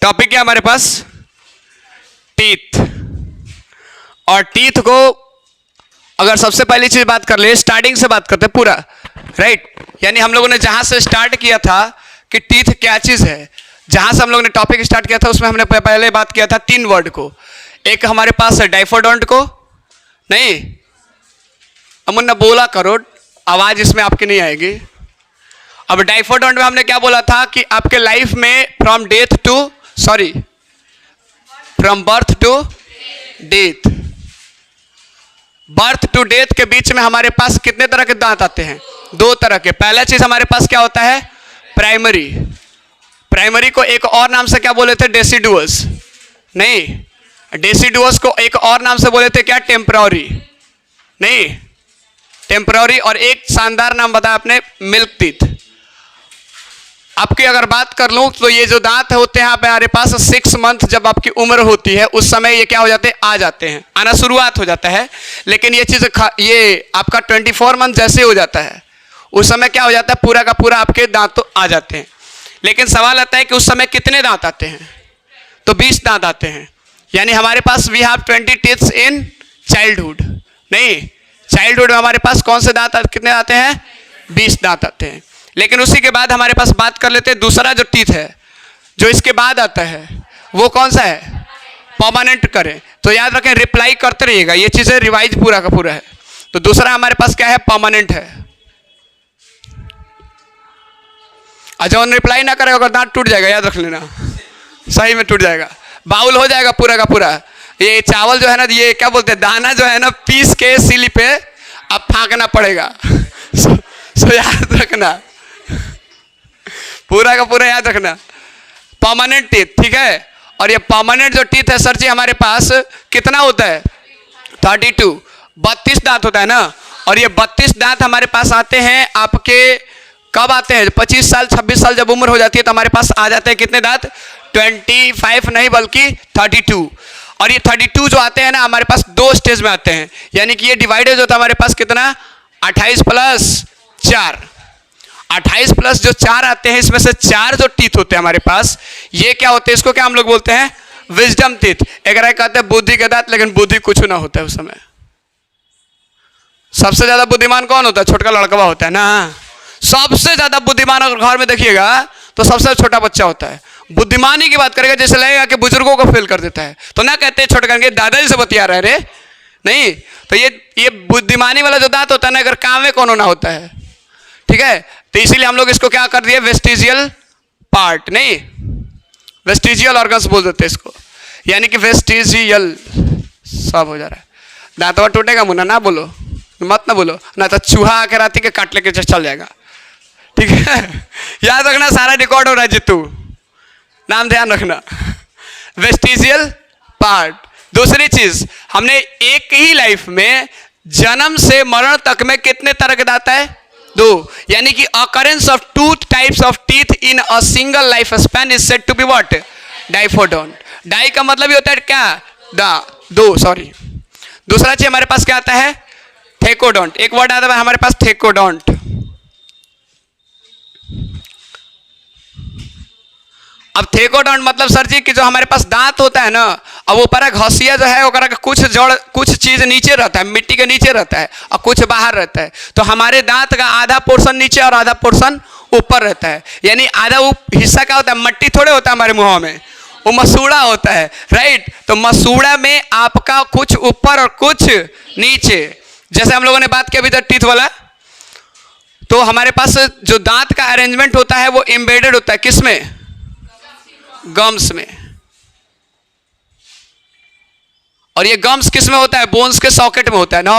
Topic क्या हमारे पास? Teeth. और टीथ को अगर सबसे पहली चीज बात कर ले, स्टार्टिंग से बात करते पूरा, राइट? यानी हम लोगों ने जहां से स्टार्ट किया था कि टीथ क्या चीज है, जहां से हम लोगों ने टॉपिक स्टार्ट किया था उसमें हमने पहले बात किया था 3 वर्ड को। एक हमारे पास है डाइफोडोंट को, नहीं अमुन्ना बोला करो, आवाज इसमें आपकी नहीं आएगी। अब डाइफोडोंट में हमने क्या बोला था कि आपके लाइफ में from birth to death, birth to death के बीच में हमारे पास कितने तरह के दांत आते हैं? 2 तरह के। पहला चीज हमारे पास क्या होता है? प्राइमरी। प्राइमरी को एक और नाम से क्या बोले थे? डेसिडुअस। नहीं, डेसिडुअस को एक और नाम से बोले थे क्या? टेम्पररी। नहीं, टेम्पररी। और एक शानदार नाम बताया आपने, मिल्क टीथ। आपकी अगर बात कर लूं तो ये जो दांत होते हैं हमारे पास 6 मंथ जब आपकी उम्र होती है उस समय ये क्या हो जाते हैं? आ जाते हैं, आना शुरुआत हो जाता है। लेकिन ये चीज ये आपका 24 मंथ जैसे हो जाता है उस समय क्या हो जाता है? पूरा का पूरा आपके दांत तो आ जाते हैं। लेकिन सवाल आता है कि उस समय कितने दांत आते हैं? तो 20 दांत आते हैं। यानी हमारे पास we have 20 teeths in childhood. नहीं, चाइल्डहुड में हमारे पास कौन से दांत कितने आते हैं? 20 दांत आते हैं। लेकिन उसी के बाद हमारे पास बात कर लेते हैं दूसरा जो टीथ है जो इसके बाद आता है वो कौन सा है? परमानेंट करें तो याद रखें, रिप्लाई करते रहिएगा, ये चीजें रिवाइज पूरा का पूरा है। तो दूसरा हमारे पास क्या है? परमानेंट है। अच्छा, रिप्लाई ना करेगा अगर दांत टूट जाएगा, याद रख लेना, सही में टूट जाएगा, बाउल हो जाएगा पूरा का पूरा। ये चावल जो है ना, ये क्या बोलते हैं, दाना जो है ना, पीस के सीली पे अब फाँकना पड़ेगा। सो याद रखना, पूरा का पूरा याद रखना, परमानेंट टीथ, ठीक है। और ये परमानेंट जो टीथ है सर जी हमारे पास कितना होता है? 32 दांत होता है ना। और ये 32 दांत हमारे पास आते हैं आपके कब आते हैं? 25 साल 26 साल जब उम्र हो जाती है तो हमारे पास आ जाते हैं कितने दांत? 25 नहीं बल्कि 32। और ये 32 जो आते हैं ना हमारे पास 2 स्टेज में आते हैं। यानी कि ये डिवाइडेड होता है हमारे पास कितना? 28 प्लस 4। 28 प्लस जो 4 आते हैं इसमें से 4 जो टीथ होते हैं हमारे पास, ये क्या होते हैं? इसको क्या हम लोग बोलते हैं? Wisdom teeth. एक कहते हैं बुद्धि के दांत, लेकिन बुद्धि कुछ ना होता है उस समय। सबसे ज्यादा बुद्धिमान कौन होता है? छोटा लड़का होता है ना। सबसे ज्यादा बुद्धिमान अगर घर में देखिएगा तो सबसे छोटा बच्चा होता है। बुद्धिमानी की बात करेगा जैसे लगेगा कि बुजुर्गों को फेल कर देता है, तो ना कहते छोटे करके दादाजी से बतिया रहे रे, नहीं। तो ये बुद्धिमानी वाला जो दांत होता है ना, अगर काम में कौन होना होता है, ठीक है। तो इसीलिए हम लोग इसको क्या कर दिए? वेस्टिजियल पार्ट, नहीं वेस्टिजियल ऑर्गन्स बोल देते हैं इसको। यानी कि वेस्टिजियल सब हो जा रहा है। दांतवा टूटेगा मुन्ना, ना बोलो, मत ना बोलो, ना तो चूहा आके राती के काट लेके चल जाएगा, ठीक है। याद रखना, सारा रिकॉर्ड हो रहा है जितू, नाम ध्यान रखना। Vestigial part. दूसरी चीज, हमने एक ही लाइफ में जन्म से मरण तक में कितने तरह के दांत है? 2। यानी कि occurrence of 2 types of teeth in a single life span is said to be what? Diphyodont. Di का मतलब ही होता है क्या? 2, सॉरी। दूसरा चीज हमारे पास क्या आता है? थेकोडोंट। एक वर्ड आता है हमारे पास थेकोडोंट। अब थेकोडोंट मतलब सर जी कि जो हमारे पास दांत होता है ना, अब ऊपर घसिया जो है कुछ चीज नीचे रहता है, मिट्टी के नीचे रहता है और कुछ बाहर रहता है। तो हमारे दांत का आधा पोर्शन नीचे और आधा पोर्शन ऊपर रहता है। यानी आधा हिस्सा क्या होता है? मट्टी थोड़े होता है हमारे मुंह में, वो मसूड़ा होता है, राइट। तो मसूड़ा में आपका कुछ ऊपर और कुछ नीचे। जैसे हम लोगों ने बात की अभी तक टीथ वाला, तो हमारे पास जो दांत का अरेंजमेंट होता है वो एम्बेडेड होता है किसमें? गम्स में। और ये गम्स किस में होता है? बोन्स के सॉकेट में होता है ना,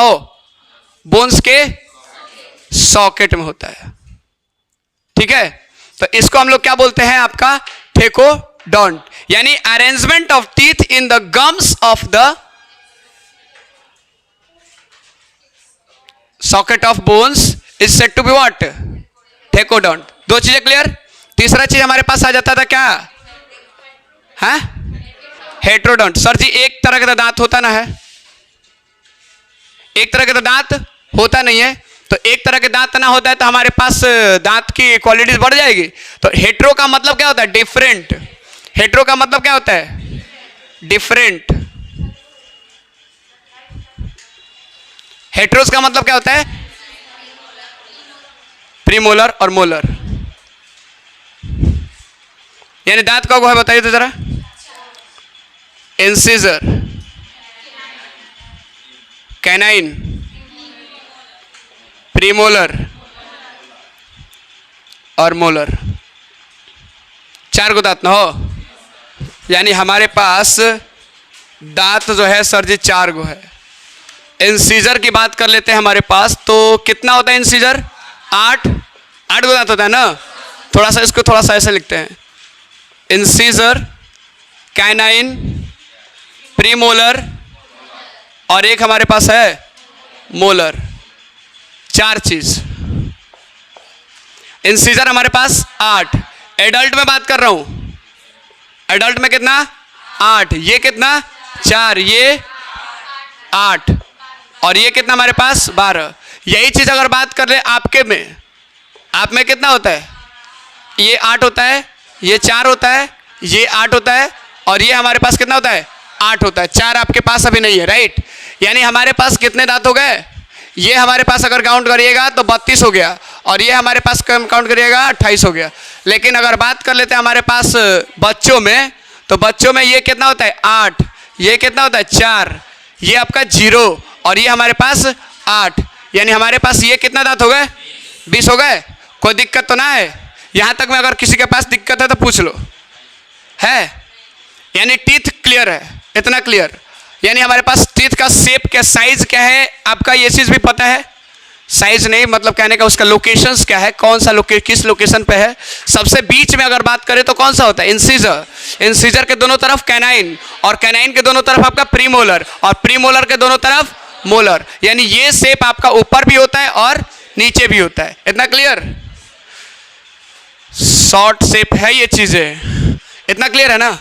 बोन्स के सॉकेट में होता है, ठीक है। तो इसको हम लोग क्या बोलते हैं? आपका थेकोडोंट। यानी arrangement of teeth in the gums of the socket of bones is said to be what? Thecodont. 2 चीजें क्लियर। तीसरा चीज हमारे पास आ जाता था क्या? हाँ, हेट्रोडोंट। सर जी एक तरह का दांत होता ना है, एक तरह का दांत होता नहीं है। तो एक तरह के दांत ना होता है तो हमारे पास दांत की क्वालिटीज बढ़ जाएगी। तो हेट्रो का मतलब क्या होता है? डिफरेंट। हेट्रो का मतलब क्या होता है? डिफरेंट। हेट्रोस का मतलब क्या होता है? प्रीमोलर और मोलर। यानी दांत का है बताइए तो जरा। इंसिजर, कैनाइन, प्रीमोलर और मोलर। 4 को दांत ना हो, यानी हमारे पास दांत जो है सर जी 4 गो है। इंसीजर की बात कर लेते हैं हमारे पास, तो कितना होता है इंसीजर? 8 गो दांत होता है ना। थोड़ा सा इसको थोड़ा सा ऐसे लिखते हैं, इंसीजर, कैनाइन, प्रीमोलर और एक हमारे पास है मोलर। 4 चीज। इंसीजर हमारे पास 8। एडल्ट में बात कर रहा हूं, एडल्ट में कितना? 8। ये कितना? 4। ये 8 और ये कितना हमारे पास? 12। यही चीज अगर बात कर ले आपके में, आप में कितना होता है? ये 8 होता है, ये 4 होता है, ये 8 होता है और ये हमारे पास कितना होता है? 8 होता है। 4 आपके पास अभी नहीं है, राइट। यानी हमारे पास कितने दांत हो गए? ये हमारे पास अगर काउंट करिएगा तो 32 हो गया और ये हमारे पास काउंट करिएगा 28 हो गया। लेकिन अगर बात कर लेते हैं हमारे पास बच्चों में, तो बच्चों में ये कितना होता है? 8। ये कितना होता है? 4। ये आपका 0 और ये हमारे पास 8। यानी हमारे पास ये कितना दांत हो गए? 20 हो गए। कोई दिक्कत तो ना है? यहां तक में अगर किसी के पास दिक्कत है तो पूछ लो, है? यानी टीथ क्लियर है, इतना क्लियर। यानी हमारे पास टीथ का शेप क्या, साइज क्या है आपका, ये चीज भी पता है। साइज नहीं मतलब कहने का उसका लोकेशंस क्या है, कौन सा किस लोकेशन पे है। सबसे बीच में अगर बात करें तो कौन सा होता है? इंसीजर। इंसीजर के दोनों तरफ कैनाइन और कैनाइन के दोनों तरफ आपका प्रीमोलर और प्रीमोलर के दोनों तरफ मोलर। यानी ये शेप आपका ऊपर भी होता है और नीचे भी होता है। इतना क्लियर? शॉर्ट शेप है ये चीजें, इतना क्लियर है ना।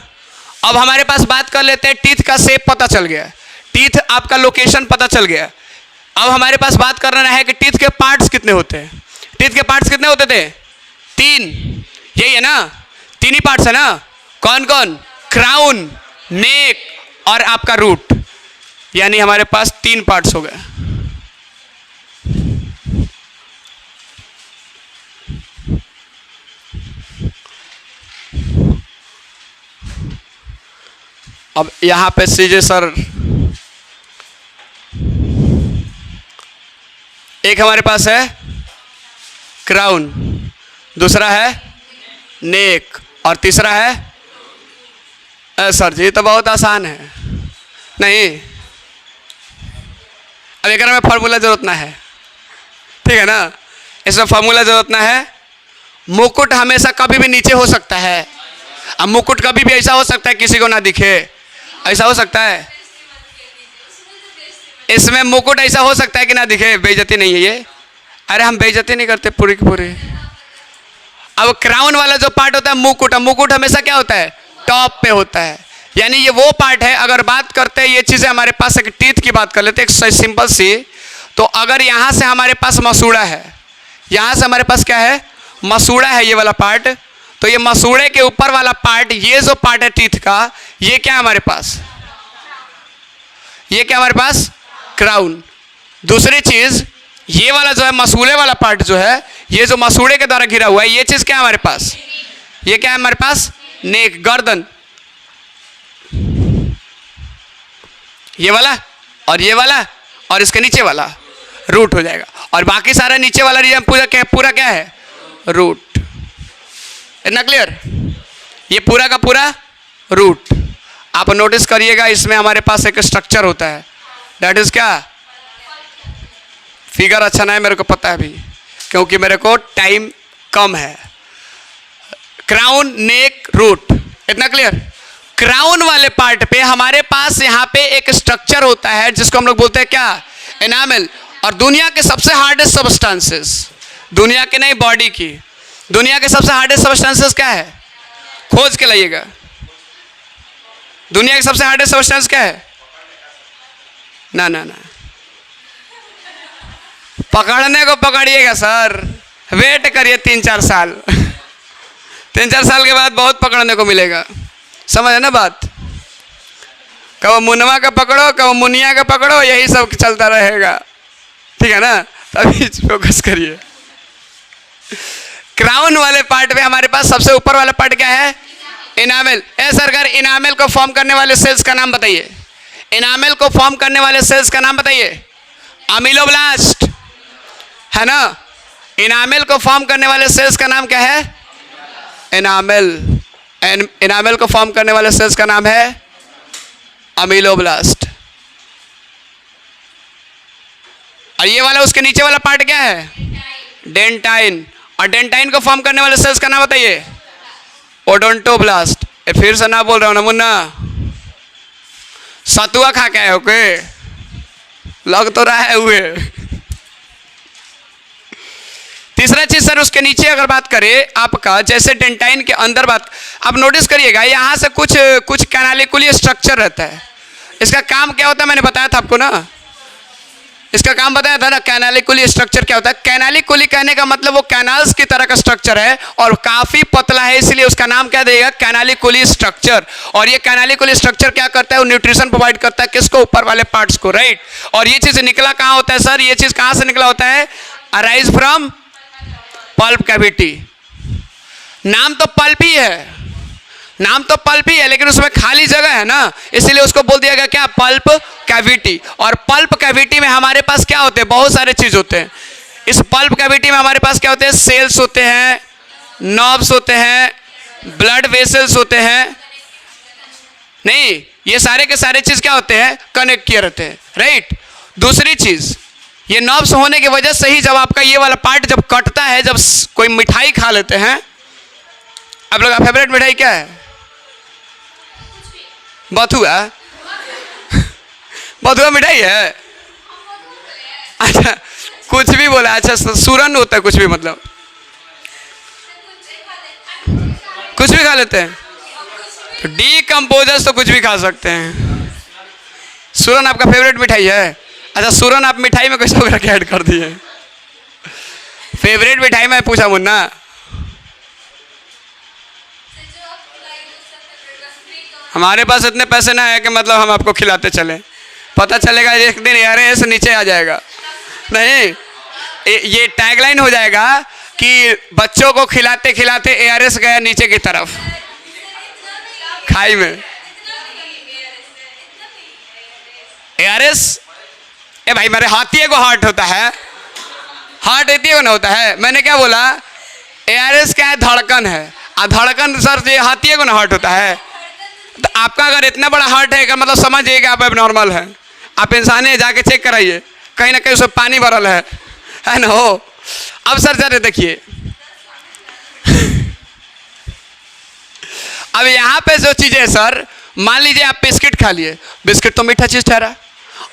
अब हमारे पास बात कर लेते हैं, टीथ का शेप पता चल गया, टीथ आपका लोकेशन पता चल गया। अब हमारे पास बात करना है कि टीथ के पार्ट्स कितने होते हैं। टीथ के पार्ट्स कितने होते थे? 3। यही है ना, 3 ही पार्ट्स है ना। कौन कौन? क्राउन, नेक और आपका रूट। यानी हमारे पास 3 पार्ट्स हो गए। अब यहां पे सीजे सर, एक हमारे पास है क्राउन, दूसरा है नेक और तीसरा है सर जी तो बहुत आसान है। नहीं, अब एक में फार्मूला जरूरत ना है, ठीक है ना। इसमें फार्मूला जरूरत ना है। मुकुट हमेशा कभी भी नीचे हो सकता है। अब मुकुट कभी भी ऐसा हो सकता है किसी को ना दिखे, ऐसा हो सकता है। इसमें मुकुट ऐसा हो सकता है कि ना दिखे, बेइज्जती नहीं है ये। अरे हम बेइज्जती नहीं करते पूरी की पूरी। अब क्राउन वाला जो पार्ट होता है मुकुट, मुकुट हमेशा क्या होता है? टॉप पे होता है। यानी ये वो पार्ट है। अगर बात करते हैं ये चीजें हमारे पास, एक टीथ की बात कर लेते हैं एक सिंपल सी। तो अगर यहां से हमारे पास मसूड़ा है, यहां से हमारे पास क्या है? मसूड़ा है, ये वाला पार्ट। तो ये मसूड़े के ऊपर वाला पार्ट, ये जो पार्ट है टीथ का, ये क्या है हमारे पास? ये क्या हमारे पास? क्राउन। दूसरी चीज, ये वाला जो है मसूड़े वाला पार्ट जो है, ये जो मसूड़े के द्वारा घिरा हुआ है, ये चीज क्या है हमारे पास? ये क्या है हमारे पास? नेक, गर्दन। ये वाला और ये वाला और इसके नीचे वाला रूट हो जाएगा। और बाकी सारा नीचे वाला रीजन पूरा क्या है? रूट। इतना क्लियर? ये पूरा का पूरा रूट। आप नोटिस करिएगा इसमें हमारे पास एक स्ट्रक्चर होता है, दैट इज क्या? फिगर अच्छा ना है मेरे को पता है अभी, क्योंकि मेरे को टाइम कम है। क्राउन, नेक, रूट। इतना क्लियर? क्राउन वाले पार्ट पे हमारे पास यहाँ पे एक स्ट्रक्चर होता है जिसको हम लोग बोलते हैं क्या? एनामेल। और दुनिया के सबसे हार्डेस्ट सब्सटेंसेस, दुनिया के नहीं बॉडी की, दुनिया के सबसे हार्डेस्ट सब्सटेंसेस क्या है? खोज के लाइएगा। दुनिया के सबसे हार्डेस्ट सब्सटेंस क्या है? ना ना ना, पकड़ने को पकड़िएगा सर, वेट करिए 3-4 साल 3-4 साल के बाद बहुत पकड़ने को मिलेगा। समझ है ना बात? कब मुनवा का पकड़ो, कब मुनिया का पकड़ो, यही सब चलता रहेगा, ठीक है ना? तभी फोकस करिए। क्राउन वाले पार्ट पे हमारे पास सबसे ऊपर वाला पार्ट क्या है? इनामेल। ए सरकार, इनामेल को फॉर्म करने वाले सेल्स का नाम बताइए। इनामेल को फॉर्म करने वाले सेल्स का नाम बताइए। अमीलोब्लास्ट, है ना? इनामेल को फॉर्म करने वाले सेल्स का नाम क्या है? इनामेल। इनामेल को फॉर्म करने वाले सेल्स का नाम है अमीलोब्लास्ट। और ये वाला उसके नीचे वाला पार्ट क्या है? डेंटाइन। और डेंटाइन को फॉर्म करने वाले सेल्स का नाम बताइए। ओडोंटोब्लास्ट। फिर से ना बोल रहा हूं ना मुन्ना, सतुआ खा के आए हो के? लग तो रहा है हुए। तीसरा चीज सर, उसके नीचे अगर बात करें आपका, जैसे डेंटाइन के अंदर बात, आप नोटिस करिएगा यहां से कुछ कैनालिकुली स्ट्रक्चर रहता है। इसका काम क्या होता है मैंने बताया था आपको ना, इसका काम बताया था ना। कैनालिकुली स्ट्रक्चर क्या होता है? कैनालिकुली कहने का मतलब वो कैनाल्स की तरह का स्ट्रक्चर है और काफी पतला है, इसलिए उसका नाम क्या देगा? Canaliculi structure. और ये कैनालिकुली स्ट्रक्चर क्या करता है? वो न्यूट्रिशन प्रोवाइड करता है किसको? ऊपर वाले पार्ट्स को, राइट? और ये चीज निकला कहां होता है सर? ये चीज कहां से निकला होता है? Arise from pulp cavity. नाम तो पल्प ही है, नाम तो पल्प ही है, लेकिन उसमें खाली जगह है ना, इसलिए उसको बोल दिया गया क्या? Pulp cavity. और पल्प कैविटी में हमारे पास क्या होते हैं? बहुत सारे चीज होते हैं। इस पल्प कैविटी में हमारे पास क्या होते हैं? सेल्स होते हैं, नर्व्स होते हैं, ब्लड वेसल्स होते हैं। नहीं, ये सारे के सारे चीज क्या होते हैं? कनेक्ट किए रहते हैं, राइट? दूसरी चीज, ये नर्व्स होने की वजह से ही जब आपका ये वाला पार्ट जब कटता है, जब कोई मिठाई खा लेते हैं, आप लोग का फेवरेट मिठाई क्या है? बथुआ। बथुआ मिठाई है? अच्छा, कुछ भी बोला। अच्छा, सूरन होता है कुछ भी, मतलब कुछ भी खा लेते हैं? तो डीकम्पोजर्स तो कुछ भी खा सकते हैं। सूरन आपका फेवरेट मिठाई है? अच्छा, सूरन आप मिठाई में कैसे वगैरह ऐड कर दिए? फेवरेट मिठाई में पूछा मुन्ना। हमारे पास इतने पैसे ना है कि मतलब हम आपको खिलाते चलें। पता चलेगा एक दिन यार ऐसे नीचे आ जाएगा। नहीं, ये टैगलाइन हो जाएगा कि बच्चों को खिलाते खिलाते एआरएस गया नीचे की तरफ, खाई में। एआरएस, ए भाई मेरे हाथी को हार्ट होता है, हार्ट इतनी को ना होता है। मैंने क्या बोला? एआरएस क्या है? धड़कन है। धड़कन सर ये हाथी को ना हार्ट होता है। तो आपका अगर इतना बड़ा हार्ट है का मतलब समझिए कि आप एबनॉर्मल है। आप इंसान है, जाके चेक कराइए, कहीं ना कहीं उसमें पानी भरल है ना हो। अब सर जरा देखिए, अब यहाँ पे जो चीजें है सर, मान लीजिए आप बिस्किट खा लिए, बिस्किट तो मीठा चीज ठहरा,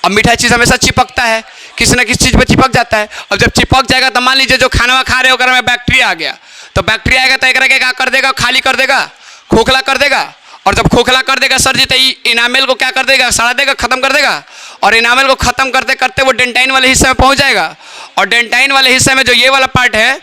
अब मीठा चीज हमेशा चिपकता है, किसी ना किसी चीज पे चिपक जाता है। अब जब चिपक जाएगा तो मान लीजिए जो खाना खा रहे हो अगर में बैक्टीरिया आ गया, तो बैक्टीरिया आएगा तो एक क्या कर देगा? खाली कर देगा, खोखला कर देगा। और जब खोखला कर देगा सर जी, तो इनामेल को क्या कर देगा? सड़ा देगा, खत्म कर देगा। और इनामेल को खत्म करते करते वो डेंटाइन वाले हिस्से में पहुंच जाएगा। और डेंटाइन वाले हिस्से में जो ये वाला पार्ट है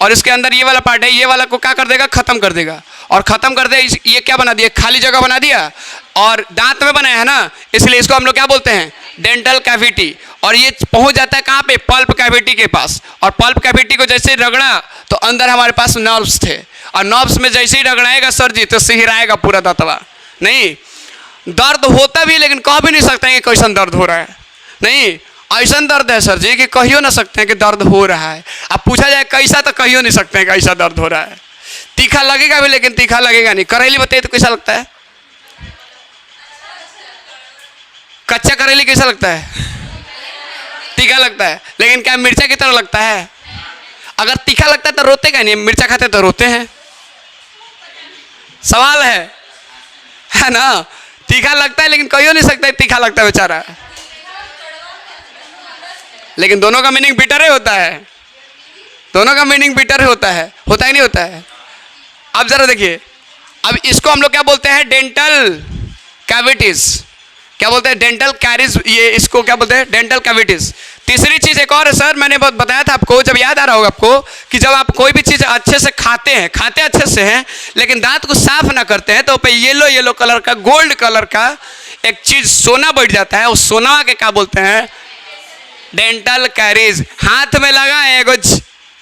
और इसके अंदर ये वाला पार्ट है, ये वाला को क्या कर देगा? खत्म कर देगा। और खत्म कर दे, ये क्या बना दिया? खाली जगह बना दिया। और दांत में बनाया है ना, इसलिए इसको हम लोग क्या बोलते हैं? Dental cavity. और ये पहुंच जाता है कहाँ पे? पल्प कैविटी के पास। और पल्प कैविटी को जैसे रगड़ा तो अंदर हमारे पास नर्व्स थे, और नर्व्स में जैसे ही रगड़ाएगा सर जी तो सिहराएगा पूरा दांतवा। नहीं, दर्द होता भी, लेकिन कह भी नहीं सकते हैं कि कैसा दर्द हो रहा है। नहीं, ऐसा दर्द है सर जी कि कहियो ना सकते हैं कि दर्द हो रहा है। अब पूछा जाए कैसा, तो कहियो नहीं सकते हैं कैसा दर्द हो रहा है। तीखा लगेगा भी, लेकिन तीखा लगेगा नहीं। करेली बताइए तो कैसा लगता है? कच्चा करेली कैसा लगता है? तीखा लगता है। लेकिन क्या मिर्चा की तरह लगता है? अगर तीखा लगता है तो रोते क्या नहीं? मिर्चा खाते तो रोते हैं। सवाल है ना? तीखा लगता है लेकिन कहियो नहीं सकता तीखा लगता है बेचारा। लेकिन दोनों का मीनिंग बिटर ही होता है, दोनों का मीनिंग बिटर होता है ही नहीं होता है। अब जरा देखिए, अब इसको हम लोग क्या बोलते हैं? Dental cavities. क्या बोलते हैं? Dental caries. ये इसको क्या बोलते हैं? Dental cavities. तीसरी चीज एक और है सर, मैंने बहुत बताया था आपको, जब याद आ रहा होगा आपको, कि जब आप कोई भी चीज अच्छे से खाते हैं, खाते अच्छे से हैं, लेकिन दांत को साफ ना करते हैं, तो पे येलो येलो कलर का, गोल्ड कलर का एक चीज सोना बैठ जाता है। उस सोना के क्या बोलते हैं? Dental caries. हाथ में लगा है एगो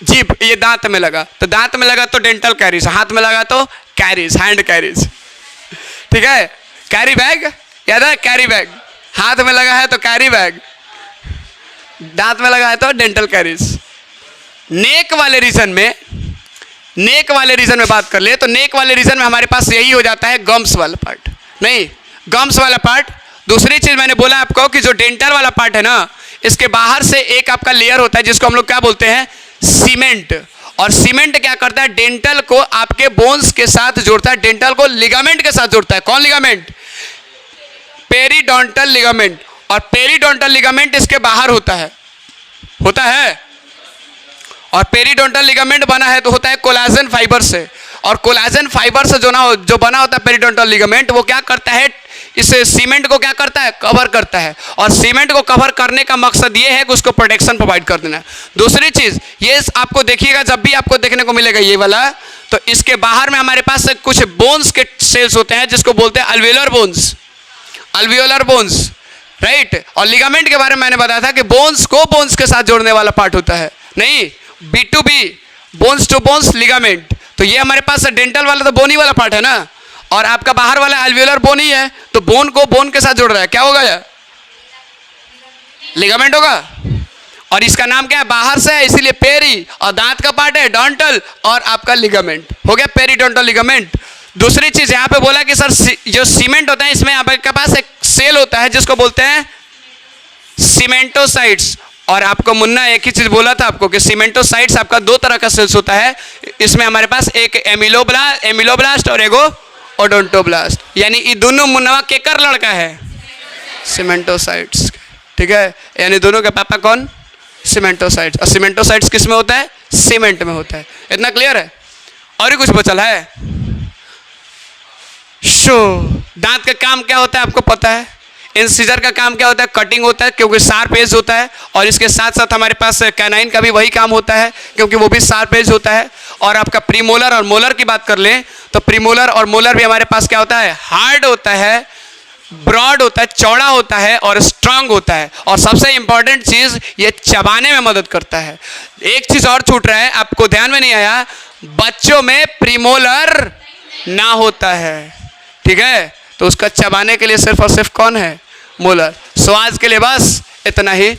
जीभ, ये दांत में लगा, तो दांत में लगा तो डेंटल कैरीज, हाथ में लगा तो कैरीज, हैंड कैरीज। ठीक है, कैरी बैग याद है? कैरी बैग हाथ में लगा है तो कैरी बैग, दांत में लगा है तो डेंटल कैरीज। नेक वाले रीजन में, नेक वाले रीजन में बात कर ले तो नेक वाले रीजन में हमारे पास यही हो जाता है, गम्स वाला पार्ट। नहीं, गम्स वाला पार्ट। दूसरी चीज मैंने बोला आपको कि जो डेंटल वाला पार्ट है ना, इसके बाहर से एक आपका लेयर होता है जिसको हम लोग क्या बोलते हैं? सीमेंट। और सीमेंट क्या करता है? डेंटल को आपके बोन्स के साथ जोड़ता है, डेंटल को लिगामेंट के साथ जोड़ता है। कौन लिगामेंट? Periodontal ligament. और पेरिडोंटल लिगामेंट इसके बाहर होता है, होता है। और पेरिडोंटल लिगामेंट बना है तो होता है कोलाजन फाइबर से, और कोलाजन फाइबर से जो बना होता है पेरिडोंटल लिगामेंट, वो क्या करता है? इस सीमेंट को क्या करता है? कवर करता है। और सीमेंट को कवर करने का मकसद ये है कि उसको प्रोटेक्शन प्रोवाइड कर देना। दूसरी चीज ये आपको देखिएगा, जब भी आपको देखने को मिलेगा ये वाला, तो इसके बाहर में हमारे पास कुछ बोन्स के सेल्स होते हैं जिसको बोलते हैं alveolar bones, alveolar bones, right. और लिगामेंट के बारे में मैंने बताया था कि बोन्स को बोन्स के साथ जोड़ने वाला पार्ट होता है। नहीं, B2B, bones to bones ligament. तो ये हमारे पास डेंटल वाला तो बोन ही वाला पार्ट है ना, और आपका बाहर वाला अल्वियोलर बोन ही है, तो बोन को बोन के साथ जोड़ रहा है, क्या होगा? यह लिगामेंट होगा। और इसका नाम क्या है? बाहर से है इसीलिए पेरी, और दांत का पार्ट है डोंटल, और आपका लिगामेंट हो गया पेरिडोंटल लिगामेंट। दूसरी चीज यहाँ पे बोला कि सर जो सीमेंट होता है इसमें आपके पास एक सेल होता है जिसको बोलते हैं सीमेंटोसाइट्स। और आपको मुन्ना एक ही चीज बोला था आपको कि सीमेंटोसाइट्स आपका दो तरह का सेल्स होता है। इसमें हमारे पास एक एमिलोब्लास्ट और एगो ओडोंटोब्लास्ट, यानी ये दोनों मुन्ना केकर लड़का है? सीमेंटोसाइट्स। ठीक है, यानी दोनों के पापा कौन? सीमेंटोसाइट्स। और सीमेंटोसाइट्स किस में होता है? सीमेंट में होता है। इतना क्लियर है? और ही कुछ बचल है? शो दांत का काम क्या होता है आपको पता है? इंसिजर का काम क्या होता है? कटिंग होता है, क्योंकि शार्प एज होता है। और इसके साथ साथ हमारे पास कैनाइन का भी वही काम होता है, क्योंकि वो भी शार्प एज होता है। और आपका प्रीमोलर और मोलर की बात कर लें तो प्रीमोलर और मोलर भी हमारे पास क्या होता है? हार्ड होता है, ब्रॉड होता है, चौड़ा होता है और स्ट्रांग होता है। और सबसे इंपॉर्टेंट चीज, ये चबाने में मदद करता है। एक चीज और छूट रहा है, आपको ध्यान में नहीं आया, बच्चों में प्रीमोलर ना होता है। ठीक है, तो उसका चबाने के लिए सिर्फ और सिर्फ कौन है? मोलर। सो आज के लिए बस इतना ही।